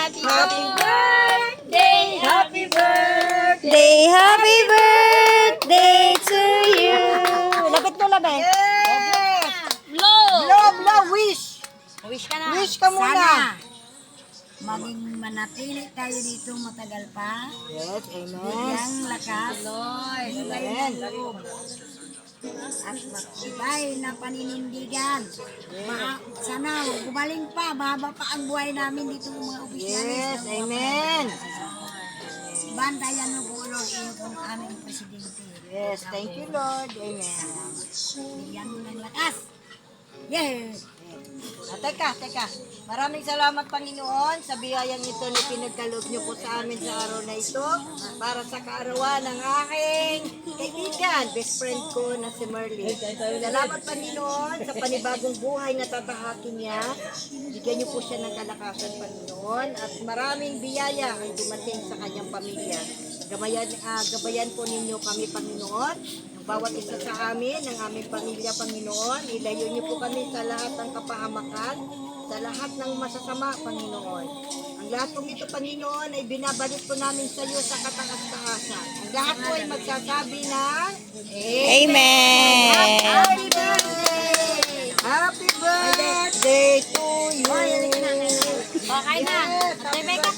Happy birthday! Happy birthday! Day, happy birthday to you! Lapit mo na ba? Yes! Blow! Blow, wish! Wish ka na. Wish ka muna! Maging manatili tayo dito matagal pa. Yes, amen. Bigyang lakas, Lord. Amen. At matibay na paninindigan. Sana gumaling pa, mahaba pa ang buhay namin dito mga Yes, opisyalis. amen. Bantayan mo po, Lord, yung aming presidente. Yes, thank you, Lord. Amen. Bigyan mo ng lakas. Yes. Teka. Maraming salamat, Panginoon, sa biyayang ito na pinagkaloob niyo po sa amin sa araw na ito para sa kaarawan ng aking kaibigan, best friend ko na si Merly. Salamat, Panginoon, sa panibagong buhay na tatahakin niya. Bigyan niyo po siya ng kalakasan, Panginoon, at maraming biyaya ang dumating sa kanyang pamilya. Gabayan po ninyo kami, Panginoon, bawat isa sa amin, ng aming pamilya, Panginoon. Ilayo niyo po kami sa lahat ng kapahamakan, sa lahat ng masasama, Panginoon. Ang lahat po ito, Panginoon, ay binabalik po namin sa iyo sa kataas-taasan. Ang lahat po ay magsasabi ng Amen! Happy birthday! Happy birthday to you! Okay na. May ka